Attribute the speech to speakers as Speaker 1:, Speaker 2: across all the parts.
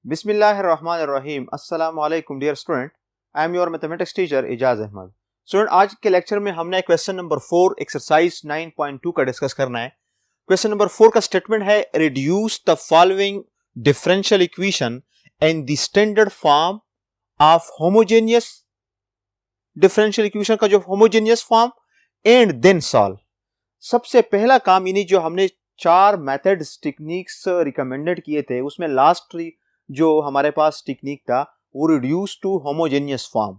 Speaker 1: बिस्मिल्लाहिर्रहमानिर्रहीम। अस्सलाम वालेकुम dear student, I am your mathematics teacher Ejaz Ahmad. Student, आज के लेक्चर में हमने क्वेश्चन नंबर 4 एक्सरसाइज 9.2 का डिस्कस करना है। क्वेश्चन नंबर 4 का स्टेटमेंट है reduce the following differential equation in the standard form of homogeneous differential equation का जो homogeneous form and then solve. सबसे पहला काम यानी जो हमने 4 मेथड्स टेक्निक्स रिकमेंडेड किए थे उसमें लास्ट जो हमारे पास टेक्निक था वो रिड्यूस टू होमोजेनियस फॉर्म,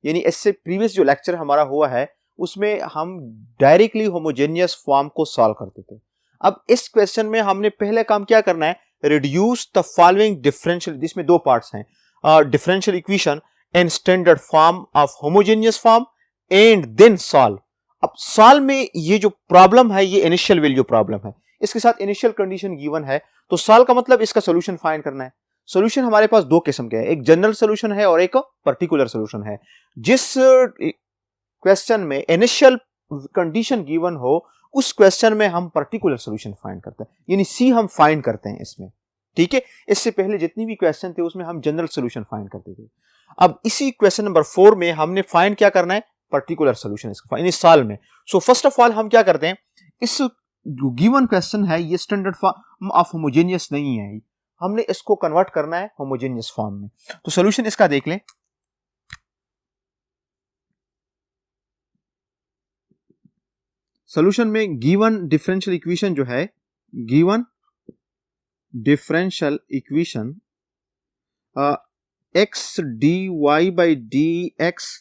Speaker 1: यानी इससे प्रीवियस जो लेक्चर हमारा हुआ है उसमें हम डायरेक्टली होमोजेनियस फॉर्म को सॉल्व करते थे। अब इस क्वेश्चन में हमने पहले काम क्या करना है, रिड्यूस द फॉलोइंग डिफरेंशियल, जिसमें 2 पार्ट्स हैं, differential equation in standard form of homogeneous form and then solve. अब सॉल्व में ये जो प्रॉब्लम है ये इनिशियल वैल्यू प्रॉब्लम है, इसके साथ इनिशियल कंडीशन गिवन है, तो सॉल्व का मतलब इसका सॉल्यूशन फाइंड करना है। सॉल्यूशन हमारे पास 2 किस्म के हैं, एक जनरल सॉल्यूशन है और एक पर्टिकुलर सॉल्यूशन है। जिस क्वेश्चन में इनिशियल कंडीशन गिवन हो उस क्वेश्चन में हम पर्टिकुलर सॉल्यूशन फाइंड करते हैं, यानी सी हम फाइंड करते हैं इसमें, ठीक है। इससे पहले जितनी भी क्वेश्चन थे उसमें हम जनरल सॉल्यूशन फाइंड करते थे। अब इसी क्वेश्चन नंबर 4 में हमने फाइंड क्या करना है, पर्टिकुलर सॉल्यूशन इसका यानी सॉल्व में। सो फर्स्ट ऑफ ऑल हम क्या करते हैं, इस जो गिवन क्वेश्चन है ये स्टैंडर्ड फॉर्म ऑफ होमोजेनियस नहीं है, हमने इसको कन्वर्ट करना है होमोजेनियस फॉर्म में। तो सॉल्यूशन इसका देख लें। सॉल्यूशन में गिवन डिफरेंशियल इक्वेशन जो है, given differential equation x d y by d x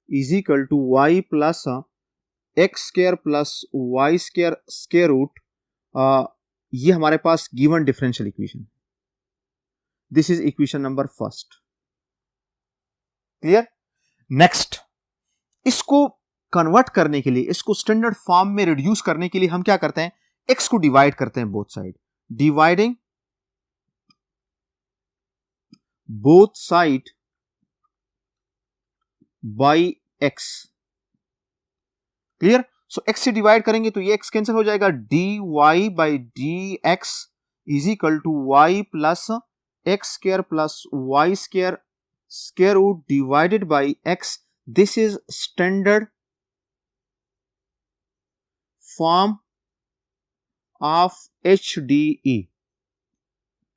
Speaker 1: is equal to y plus x square plus y square square root, ये हमारे पास given differential equation. This is equation number first. Clear. Next, इसको convert करने के लिए, इसको standard form में reduce करने के लिए हम क्या करते हैं, एक्स को डिवाइड करते हैं both side, dividing both side by x. Clear. So x से डिवाइड करेंगे तो ये एक्स कैंसिल हो जाएगा, d y by d x is equal to y plus x square plus y square square root divided by x. This is standard form of HDE।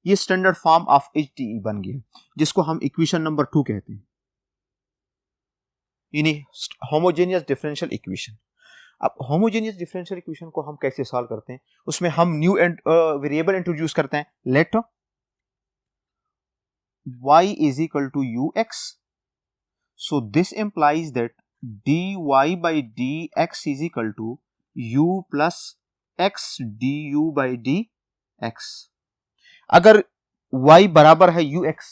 Speaker 1: ये standard form of HDE बन गया, जिसको हम equation number 2 कहते हैं, यानी homogeneous differential equation. अब homogeneous differential equation को हम कैसे सॉल्व करते हैं, उसमें हम न्यू वेरिएबल इंट्रोड्यूस करते हैं। Let y is equal to ux, so this implies that dy by dx is equal to u plus x du by dx। अगर y बराबर है ux,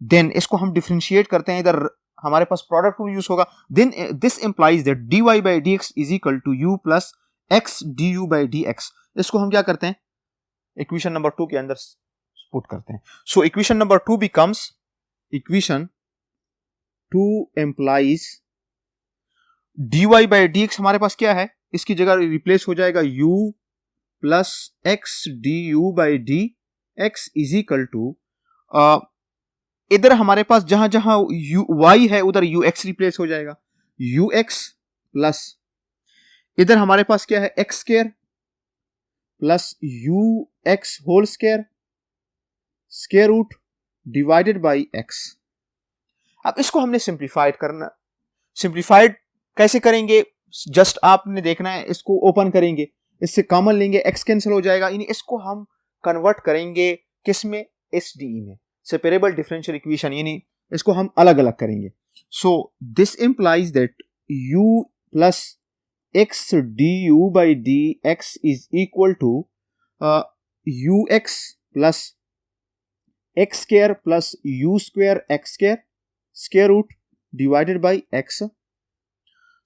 Speaker 1: देन इसको हम डिफरेंशिएट करते हैं, इधर हमारे पास प्रोडक्ट रूल यूज होगा, then this implies that dy by dx is equal to u plus x du by dx। इसको हम क्या करते हैं, इक्वेशन नंबर 2 के अंदर पुट करते हैं। So equation number 2 becomes, equation 2 implies dy by dx हमारे पास क्या है, इसकी जगह रिप्लेस हो जाएगा u plus x du by dx is equal to, इधर हमारे पास जहां जहां y है उधर ux रिप्लेस हो जाएगा, ux प्लस इधर हमारे पास क्या है, x square plus ux whole square square root divided by x। अब इसको हमने सिंप्लीफाइड करना, सिंप्लीफाइड कैसे करेंगे, जस्ट आपने देखना है, इसको ओपन करेंगे, इससे कॉमन लेंगे, x कैंसिल हो जाएगा, यानी इसको हम कन्वर्ट करेंगे किसमें, HDE में, सेपरेबल डिफरेंशियल इक्वेशन, यानी इसको हम अलग अलग करेंगे। So this implies that u plus x du by dx is equal to ux plus x square plus u square x square square root divided by x।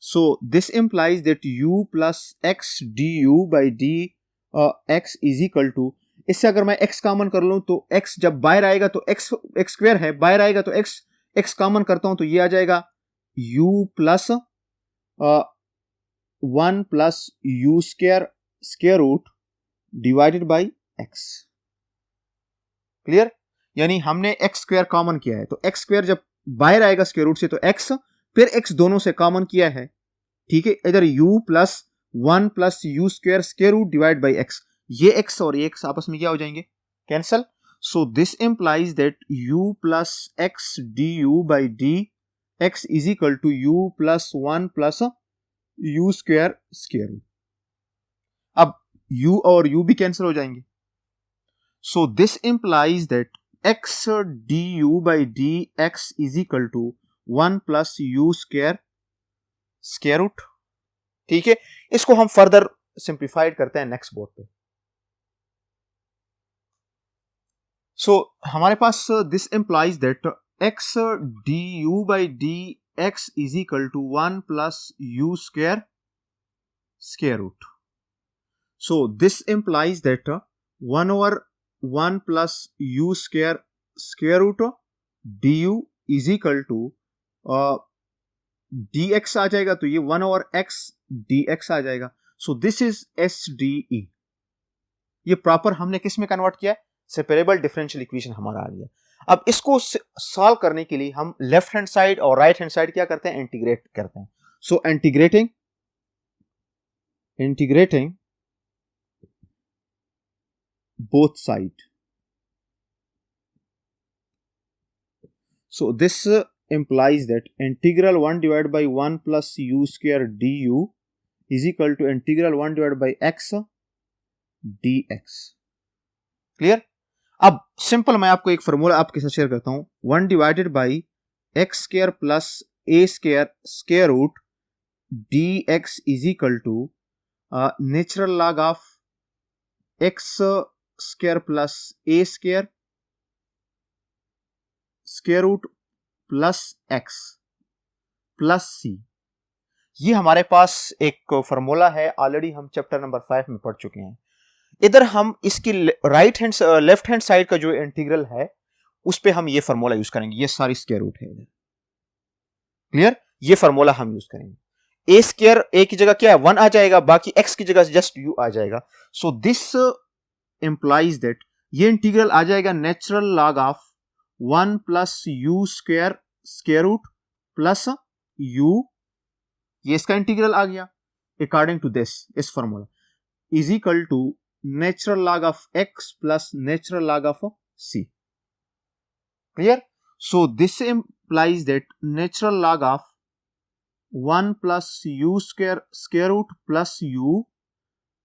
Speaker 1: So this implies that u plus x du by dx is equal to, इससे अगर मैं x common कर लूं तो x जब बाहर आएगा तो x स्क्वायर है, बाहर आएगा तो x कॉमन करता हूं तो ये आ जाएगा u plus 1 plus u square square root divided by x। Clear. यानी हमने एक्स स्क्वायर कॉमन किया है, तो एक्स स्क्वायर जब बाहर आएगा स्क्वायर रूट से तो एक्स, फिर एक्स दोनों से कॉमन किया है, ठीक है। इधर u plus 1 plus u square square root divide by x, ये एक्स और ये एक्स आपस में क्या हो जाएंगे, cancel. So this implies that u plus x d u by d x is equal to u plus 1 plus u square square root. अब u और u भी कैंसिल हो जाएंगे। So this implies that x d u by d x is equal to 1 plus u square square root, ठीक है। इसको हम further simplified करते हैं नेक्स्ट बोर्ड पे। सो हमारे पास this implies that x d u by d x is equal to 1 plus u square square root. So this implies that 1 over 1 plus u square root du is equal to dx आ जाएगा, तो ये 1 over x dx आ जाएगा। So this is SDE। ये proper हमने किस में कन्वर्ट किया, सेपरेबल डिफरेंशियल इक्वेशन हमारा आ गया। अब इसको सॉल्व करने के लिए हम लेफ्ट हैंड साइड और राइट हैंड साइड क्या करते हैं, इंटीग्रेट करते हैं। So integrating both side. So this implies that integral 1 divided by 1 plus u square du is equal to integral 1 divided by x dx. Clear? अब simple मैं आपको एक फॉर्मूला आपके साथ शेयर करता हूं, 1 divided by x square plus a square square root dx is equal to natural log of x square plus a square square root plus x plus c। ये हमारे पास एक फॉर्मूला है, ऑलरेडी हम chapter number 5 में पढ़ चुके हैं। इधर हम इसकी लेफ्ट हैंड साइड का जो इंटीग्रल है उस पे हम ये फॉर्मूला यूज करेंगे, ये सारी स्क्वायर रूट है इधर, क्लियर। ये फॉर्मूला हम यूज करेंगे। a स्क्वायर a की जगह क्या है 1 आ जाएगा, बाकी x की जगह जस्ट u आ जाएगा। सो दिस implies that ये इंटीग्रल आ जाएगा natural log of 1 plus u square square root plus u, ये इसका इंटीग्रल आ गया अकॉर्डिंग टू दिस, इस formula is equal to natural log of x plus natural log of c। Clear? So this implies that natural log of 1 plus u square square root plus u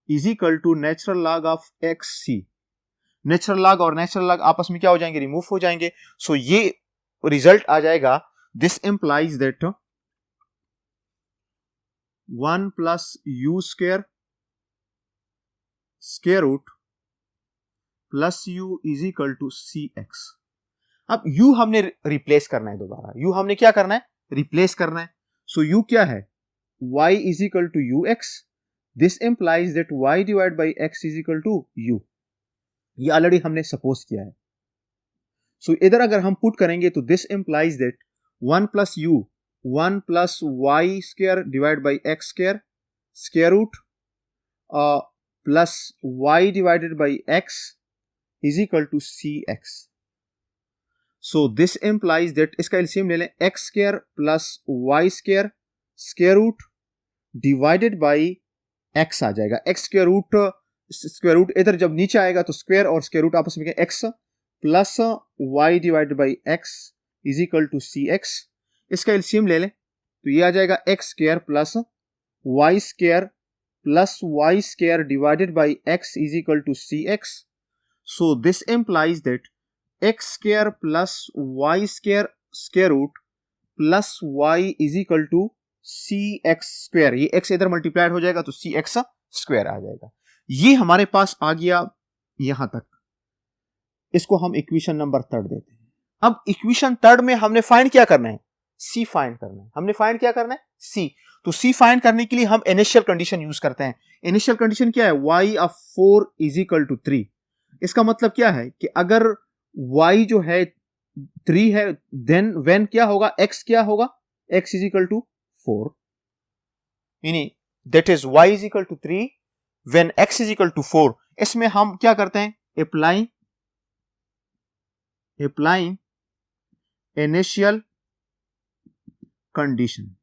Speaker 1: is equal to natural log of x c. Natural log और natural log आपस में क्या हो जाएंगे, remove हो जाएंगे। सो ये result आ जाएगा, this implies that 1 plus u square square root plus u is equal to c x. अब u हमने रिप्लेस करना है, दोबारा u हमने क्या करना है, रिप्लेस करना है। सो u क्या है, y is equal to u x. This implies that y divided by x is equal to u। ये ऑलरेडी हमने सपोज किया है। सो इधर अगर हम पुट करेंगे तो this implies that 1 plus u 1 plus y square divided by x square square root plus y divided by x is equal to cx। So this implies that इसका एलसीएम ले लें, x square plus y square square root divided by x आ जाएगा। x square root इधर जब नीचे आएगा तो square और स्क्वायर रूट आपस में x plus y divided by x is equal to c x. इसका एलसीएम ले लें तो ये आ जाएगा x square plus y square divided by x is equal to c x. So this implies that x square plus y square square root plus y is equal to c x square. ये x इधर multiplied हो जाएगा तो सी x square आ जाएगा। ये हमारे पास आ गया यहां तक। इसको हम इक्वेशन नंबर 3 देते हैं। अब इक्वेशन 3 में हमने फाइंड क्या करना है, c फाइंड करना है। हमने फाइंड क्या करना है, c। तो c फाइंड करने के लिए हम इनिशियल कंडीशन यूज करते हैं। इनिशियल कंडीशन क्या है, y of 4 is equal to 3। इसका मतलब क्या है कि अगर y जो है 3 है, देन व्हेन क्या होगा, x क्या होगा, x इज इक्वल टू 4, यानी that is y is equal to 3 when x is equal to 4। इसमें हम क्या करते हैं, applying initial condition.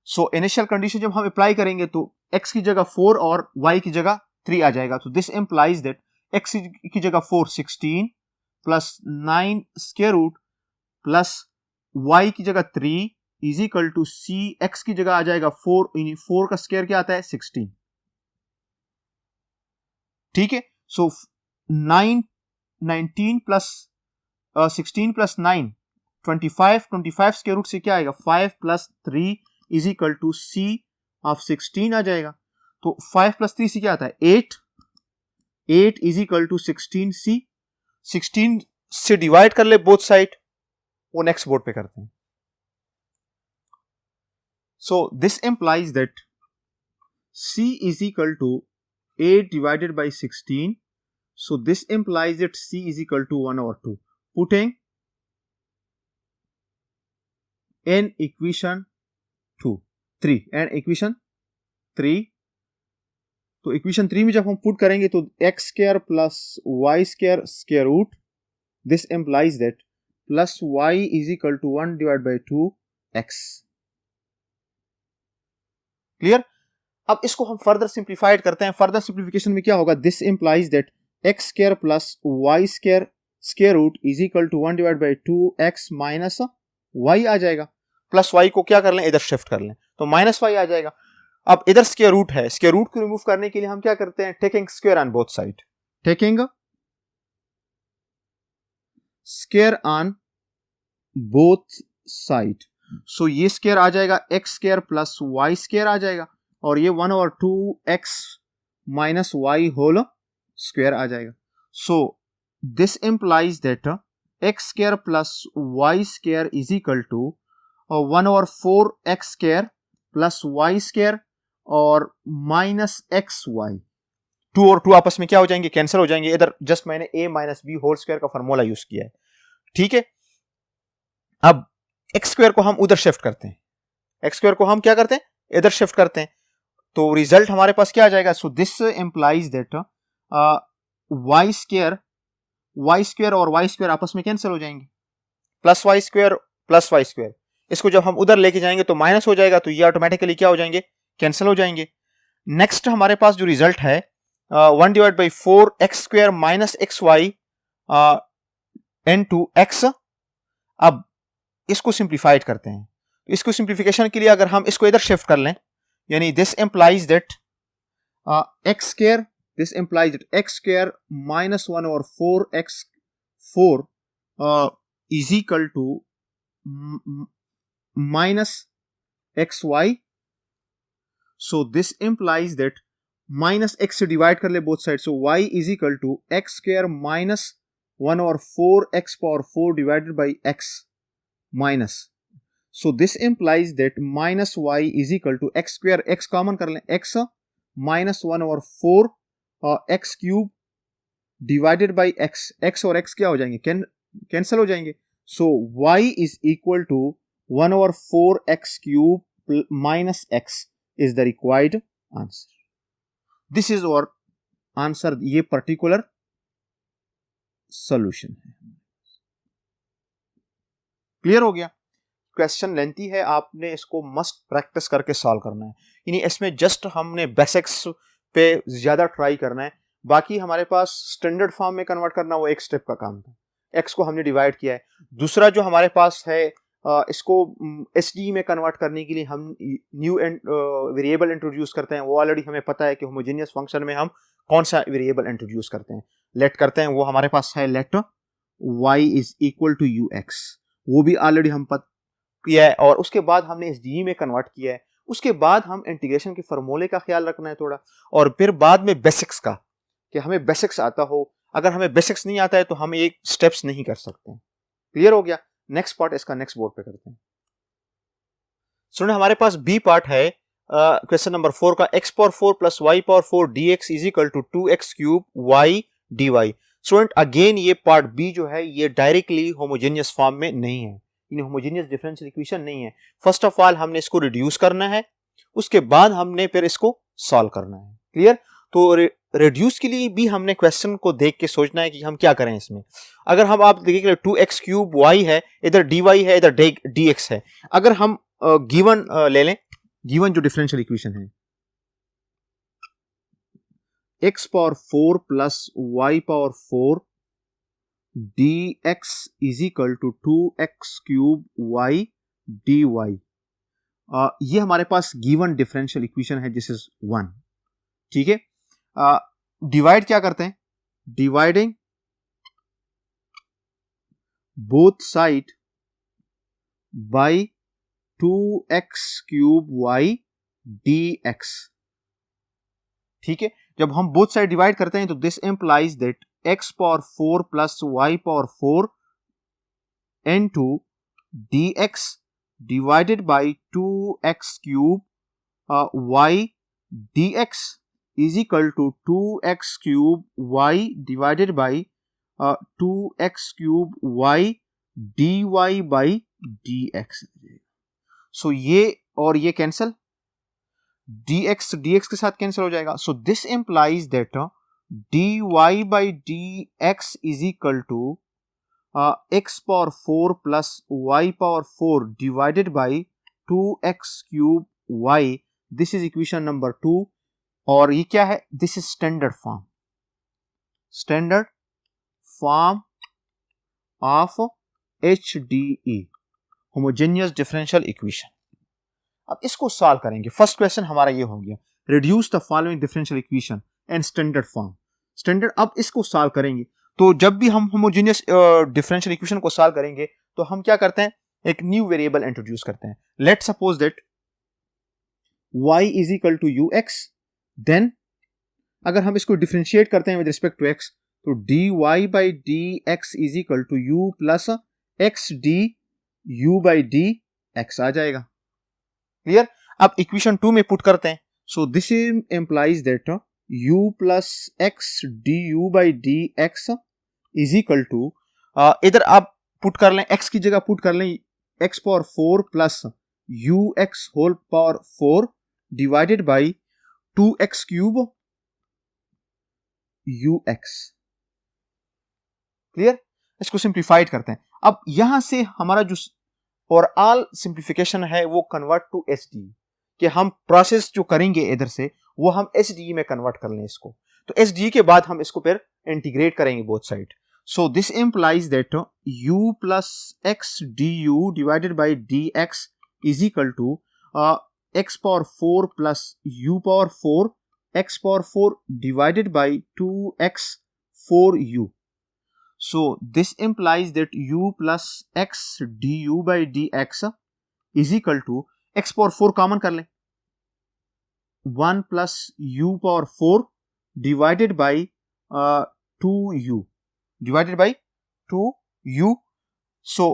Speaker 1: So initial condition जब हम अप्लाई करेंगे तो x की जगह 4 और y की जगह 3 आ जाएगा. तो दिस implies that x की जगह 4 16 plus 9 square root plus y की जगह 3 is equal to c. x की जगह आ जाएगा 4, 4 का स्क्वायर क्या आता है 16. ठीक है. So 19 plus 16 plus 9 25 square root से क्या आएगा 5 plus 3 is equal to c of 16 आ जाएगा. तो 5 प्लस 3 से क्या आता है 8 इज इक्वल टू 16c. 16 से डिवाइड कर ले बोथ साइड, वो नेक्स्ट बोर्ड पे करते हैं. So this implies that c is equal to 8 divided by 16. So this implies that c is equal to 1/2. Putting in equation 3 and equation 3. तो equation 3 में जब हम पुट करेंगे तो x square plus y square square root. This implies that plus y is equal to 1 divided by 2x. Clear? अब इसको हम further simplified करते हैं. फर्दर सिंप्लीफिकेशन में क्या होगा, this implies that x square plus y square square root is equal to 1 divide by 2x minus y आ जाएगा. प्लस वाई को क्या कर लें, इधर शिफ्ट कर लें तो माइनस वाई आ जाएगा. अब इधर स्क्वायर रूट है, स्क्वायर रूट को रिमूव करने के लिए हम क्या करते हैं, taking square on both side. Taking square on both side. So ये स्क्वायर आ जाएगा x square plus y square आ जाएगा और ये 1/2x minus y whole square आ जाएगा. So this implies that x square plus y square is equal to 1/4x square plus y square और माइनस एक्स वाई. 2 और 2 आपस में क्या हो जाएंगे, कैंसिल हो जाएंगे. इधर जस्ट मैंने a minus b whole square का फॉर्मूला यूज किया है. ठीक है. अब एक्स स्क्वायर को हम उधर शिफ्ट करते हैं, एक्स स्क्वायर को हम क्या करते हैं, इधर शिफ्ट करते हैं. तो रिजल्ट हमारे पास क्या आ जाएगा. So this implies that y square और वाई स्क्वायर आपस में कैंसिल हो जाएंगे. प्लस वाई स्क्वायर इसको जब हम उधर लेके जाएंगे तो माइनस हो जाएगा. तो ये ऑटोमेटिकली क्या हो जाएंगे, कैंसिल हो जाएंगे. नेक्स्ट हमारे पास जो रिजल्ट है 1 divide by 4x square minus x y into x. अब इसको सिंप्लीफाइड करते हैं. इसको सिंप्लीफिकेशन के लिए अगर हम इसको इधर शिफ्ट कर लें, यानी this implies that x square, this implies that x square minus 1/4x4 is equal to minus x y. So this implies that minus x से डिवाइड कर ले both side. So y is equal to x square minus 1/4x4 divided by x minus. So this implies that minus y is equal to x square, x common कर लें, x minus 1/4 x cube divided by x और x क्या हो जाएंगे, cancel हो जाएंगे. So y is equal to 1/4 x cube minus x is the required answer. This is our answer. ये particular solution है. क्लियर हो गया. क्वेश्चन लेंथी है, आपने इसको मस्ट प्रैक्टिस करके सॉल्व करना है. यानी इसमें जस्ट हमने बेसिक्स पे ज्यादा ट्राई करना है. बाकी हमारे पास स्टैंडर्ड फॉर्म में कन्वर्ट करना वो एक स्टेप का काम था. एक्स को हमने डिवाइड किया है. दूसरा जो हमारे पास है इसको एसडी में कन्वर्ट करने के लिए हम न्यू वेरिएबल इंट्रोड्यूस करते हैं. वो ऑलरेडी हमें पता है कि होमोजेनियस फंक्शन में हम कौन सा वेरिएबल इंट्रोड्यूस करते हैं, लेट करते हैं. वो हमारे पास है let y is equal to ux. वो भी ऑलरेडी हम किया है. और उसके बाद हमने एसडी में कन्वर्ट किया है. उसके बाद हम इंटीग्रेशन के फॉर्मूले का ख्याल रखना है थोड़ा, और फिर बाद में बेसिक्स का, कि हमें बेसिक्स आता हो. अगर हमें बेसिक्स नहीं आता है तो हम एक स्टेप्स नहीं कर सकते. क्लियर हो गया. नेक्स्ट पार्ट इसका नेक्स्ट बोर्ड पे करते हैं. सुनिए, हमारे पास बी पार्ट है क्वेश्चन नंबर 4 का. x power 4 plus y power 4 dx is equal to 2x cube y dy. Student again ये पार्ट बी जो है ये डायरेक्टली होमोजेनियस फॉर्म में नहीं है, होमोजेनियस डिफरेंशियल इक्वेशन नहीं है. फर्स्ट ऑफ ऑल हमने इसको रिड्यूस करना है, उसके बाद हमने फिर इसको सॉल्व करना है. क्लियर. तो रेड्यूस के लिए भी हमने क्वेश्चन को देख के सोचना है कि हम क्या करें इसमें। अगर हम आप देखिए 2x क्यूब y है, इधर dy है, इधर dx है। अगर हम गिवन ले लें, गिवन जो डिफरेंशियल इक्वेशन है x power 4 plus y power 4 dx is equal to 2x cube y dy, ये हमारे पास गिवन डिफरेंशियल इक्वेशन है, दिस इज 1। ठीक है, डिवाइड क्या करते हैं, dividing both side by 2x cube y dx। ठीक है, जब हम बोथ साइड डिवाइड करते हैं तो this implies that x power 4 plus y power 4 into dx divided by 2x cube y dx is equal to 2x cube y divided by 2x cube y dy by dx। सो ये और ये cancel, dx dx के साथ cancel हो जाएगा। So this implies that dy by dx is equal to x power 4 plus y power 4 divided by 2x cube y, this is equation number 2। और ये क्या है, this is standard form, standard form of HDE, homogeneous differential equation. अब इसको solve करेंगे। First question हमारा ये हो गया, reduce the following differential equation and standard form. Standard, अब इसको सॉल्व करेंगे तो जब भी हम होमोजेनियस डिफरेंशियल इक्वेशन को सॉल्व करेंगे तो हम क्या करते हैं, एक न्यू वेरिएबल इंट्रोड्यूस करते हैं। Let's suppose that y is equal to ux, then अगर हम इसको डिफरेंशिएट करते हैं विद रिस्पेक्ट टू x तो dy by dx is equal to u plus x du by dx आ जाएगा। क्लियर, अब इक्वेशन 2 में पुट करते हैं। So this implies that u plus x du by dx is equal to, इधर आप put कर लें, x की जगह पुट कर लें x power 4 plus ux whole power 4 divided by 2x cube ux। Clear, इसको सिंप्लीफाइड करते हैं। अब यहां से हमारा जो और ऑल सिंप्लीफिकेशन है वो कन्वर्ट टू HDE, कि हम प्रोसेस जो करेंगे इधर से वो हम HDE में कन्वर्ट कर लें इसको। तो HDE के बाद हम इसको फिर इंटीग्रेट करेंगे both side. So this implies that u plus x du divided by dx is equal to x power 4 plus u power 4 x power 4 divided by 2x 4u। So this implies that u plus x du by dx is equal to x power 4 common कर लें, 1 plus u power 4 divided by 2u divided by 2u। So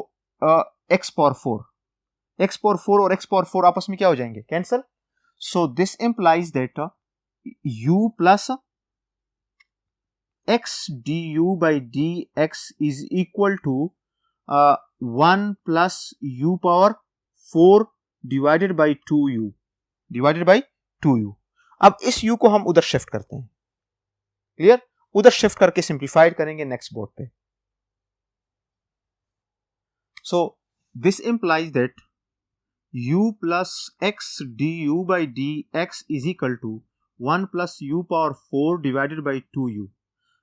Speaker 1: x power 4 और x power 4 आपस में क्या हो जाएंगे, cancel. So this implies that u plus x du by dx is equal to 1 plus u power 4 divided by 2u। अब इस u को हम उधर शिफ्ट करते हैं। क्लियर, उधर शिफ्ट करके सिंप्लीफाइड करेंगे नेक्स्ट बोर्ड पे। सो this implies that u plus x du by dx is equal to 1 plus u power 4 divided by 2u।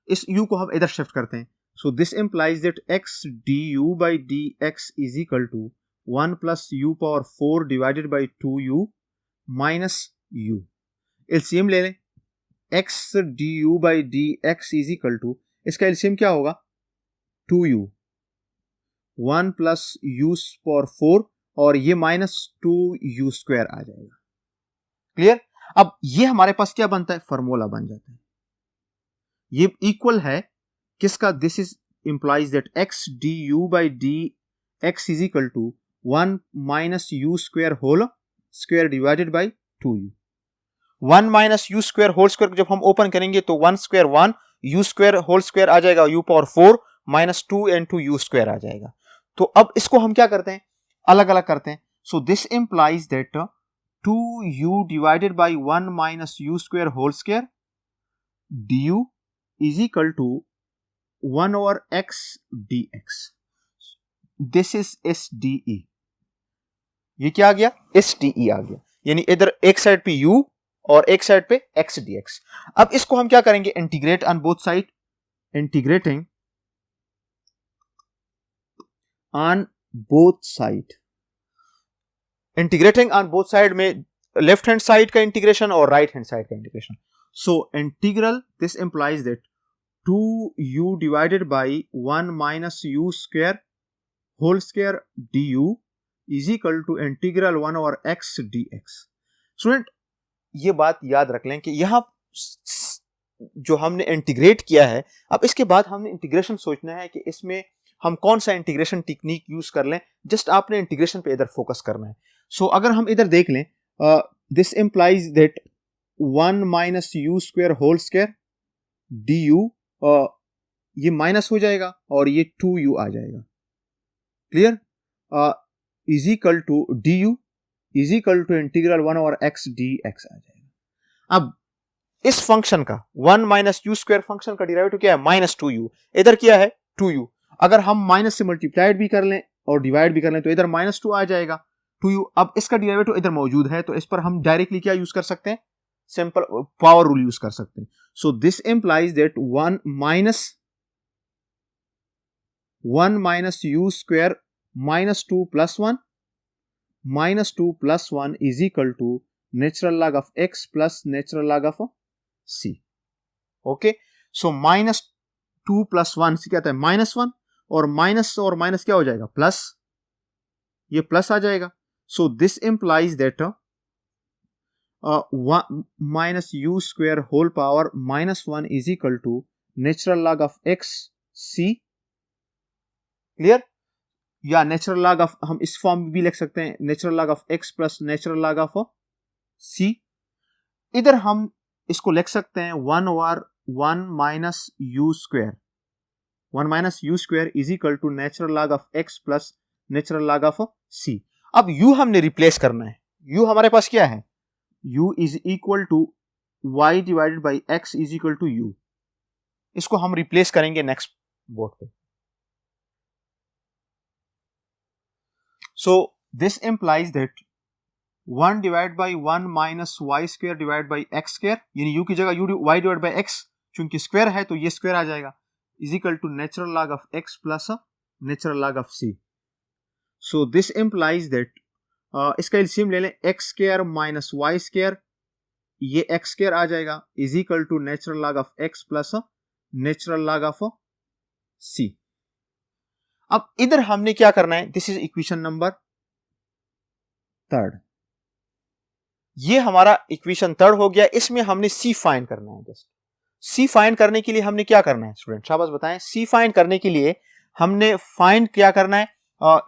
Speaker 1: इस u को हम इधर शिफ्ट करते हैं। So this implies that x du by dx is equal to 1 plus u power 4 divided by 2u minus u। LCM ले लें, x du by dx is equal to, इसका LCM क्या होगा, 2u, 1 प्लस u पावर 4 और ये minus 2u square आ जाएगा। Clear, अब ये हमारे पास क्या बनता है, फॉर्मूला बन जाता है। ये इक्वल है किसका, this is implies that x du by dx is equal to 1 minus u square whole square divided by 2u। 1 minus u square whole square जब हम ओपन करेंगे तो 1 square 1, u square whole square आ जाएगा u power 4 minus 2 into u square आ जाएगा। तो अब इसको हम क्या करते हैं, अलग अलग करते हैं। So this implies that 2u divided by 1 minus u square whole square du is equal to 1 over x dx. This is SDE. ये क्या आ गया? SDE आ गया, यानी इधर एक साइड पे u और एक साइड पे x dx. अब इसको हम क्या करेंगे? Integrate on both side. Integrating on both side. Integrating on both side में लेफ्ट हैंड साइड का इंटीग्रेशन और राइट हैंड साइड का integration. So integral this implies that 2u divided by 1 minus u square whole square du is equal to integral 1 over x dx. Student ये बात याद रख लें कि यहां जो हमने इंटीग्रेट किया है, अब इसके बाद हमने इंटीग्रेशन सोचना है कि इसमें हम कौन सा इंटीग्रेशन टेक्निक यूज कर लें. जस्ट आपने इंटीग्रेशन पे इधर फोकस करना है. सो अगर हम इधर देख लें, this implies that 1 minus u square whole square du, ये माइनस हो जाएगा और ये 2u आ जाएगा. Clear? Is equal to du is equal to integral 1 over x dx आ जाएगा. अब इस फंक्शन का 1 माइनस यू स्क्वायर फंक्शन का डेरिवेटिव क्या है? Minus 2u. इधर क्या है? 2u. अगर हम माइनस से मल्टीप्लाइड भी कर लें और डिवाइड भी कर लें तो इधर माइनस 2 आ जाएगा, 2u. अब इसका डेरिवेटिव इधर मौजूद है तो इस पर हम डायरेक्टली क्या यूज कर सकते हैं? सिंपल पावर रूल यूज कर सकते हैं. So this implies that 1 minus u square minus 2 plus 1 minus 2 plus 1 is equal to natural log of x plus natural log of c. Okay, so minus 2 plus 1 से क्या आता है? Minus 1, और minus क्या हो जाएगा? प्लस. ये प्लस आ जाएगा. So this implies that minus u square whole power minus 1 is equal to natural log of x c. Clear? या नेचुरल लॉग ऑफ, हम इस फॉर्म में भी लिख सकते हैं, natural log of x plus natural log of c. इधर हम इसको लिख सकते हैं 1 over 1 minus u square. 1 minus u square is equal to natural log of x plus natural log of सी. अब u हमने रिप्लेस करना है. u हमारे पास क्या है? u is equal to y divided by x is equal to u. इसको हम replace करेंगे नेक्स्ट बोर्ड पे. So this implies that 1 divided by 1 minus y square divided by x square, यानी u की जगह y divided by x, चूंकि square है तो ये स्क्वायर आ जाएगा, is equal to natural log of x plus natural log of c. So this implies that इसका एलसीएम ले लें, x square minus y square, ये x square आ जाएगा, is equal to natural log of x plus natural log of c. अब इधर हमने क्या करना है? This is equation number 3. ये हमारा इक्वेशन 3 हो गया. इसमें हमने सी फाइंड करना है. जस्ट सी फाइंड करने के लिए हमने क्या करना है स्टूडेंट? शाबाश बताएं. सी फाइंड करने के लिए हमने फाइंड क्या करना है?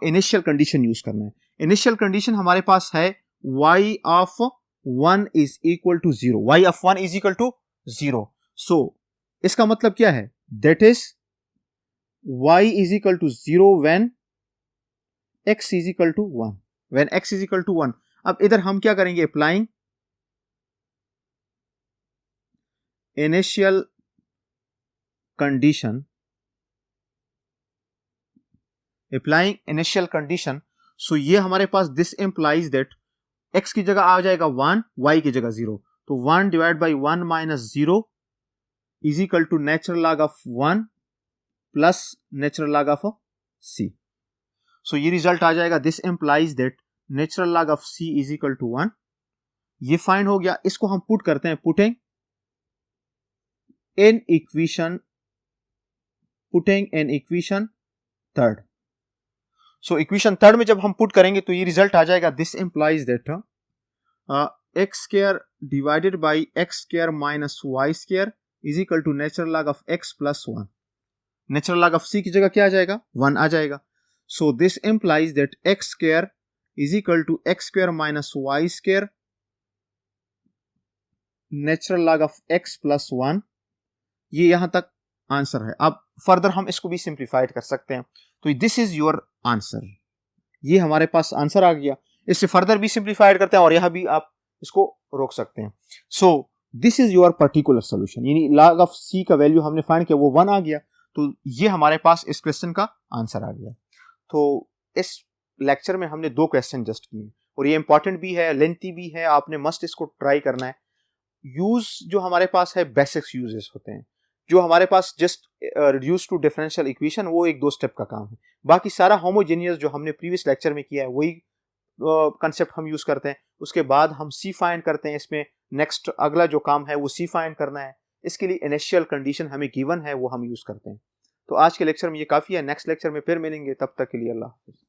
Speaker 1: इनिशियल कंडीशन यूज करना है. इनिशियल कंडीशन हमारे पास है y of 1 is equal to 0. y of 1 is equal to 0. So इसका मतलब क्या है? That is y is equal to 0 when x is equal to 1. When x is equal to 1. अब इधर हम क्या करेंगे? Applying initial condition. Applying initial condition. So ये हमारे पास दिस इंप्लाइज दैट x की जगह आ जाएगा 1, y की जगह 0. तो 1 divide by 1 minus 0 is equal to natural log of 1 plus natural log of c. So ये रिजल्ट आ जाएगा. This implies that natural log of c is equal to 1. ये फाइंड हो गया. इसको हम पुट करते हैं. Putting in equation 3. So equation 3 में जब हम पुट करेंगे तो ये रिजल्ट आ जाएगा. This implies that x square divided by x square minus y square is equal to natural log of x plus 1. Natural log of c की जगह क्या आ जाएगा? 1 आ जाएगा. So this implies that x square is equal to x square minus y square natural log of x plus 1. ये यहां तक आंसर है. अब फर्दर हम इसको भी सिंप्लीफाइड कर सकते हैं. तो दिस इज योर आंसर. ये हमारे पास आंसर आ गया. इससे फर्दर भी सिंप्लीफाइड करते हैं और यहां भी आप इसको रोक सकते हैं. So this is your particular solution, यानी log ऑफ c का वैल्यू हमने फाइंड किया, वो 1 आ गया, तो ये हमारे पास इस क्वेश्चन का आंसर आ गया। तो इस लेक्चर में हमने 2 क्वेश्चन जस्ट किए और ये इंपॉर्टेंट भी है, लेंथी भी है, आपने मस्ट इसको ट्राई करना है। यूज जो हमारे पास है बेसिक्स यूजेस होते हैं, जो हमारे पास just reduce to differential equation वो 1-2 स्टेप का काम है, बाकी सारा होमोजेनियस जो हमने प्रीवियस लेक्चर में किया है वही कंसेप्ट हम यूज करते हैं। उसके बाद हम सी फाइंड करते हैं, इसमें नेक्स्ट अगला जो काम है वो सी फाइंड करना है, इसके लिए इनिशियल कंडीशन हमें गिवन है वो हम यूज करते हैं। तो आज के लेक्चर में ये काफी है, नेक्स्ट लेक्चर में फिर मिलेंगे, तब तक के लिए अल्लाह हाफिज़।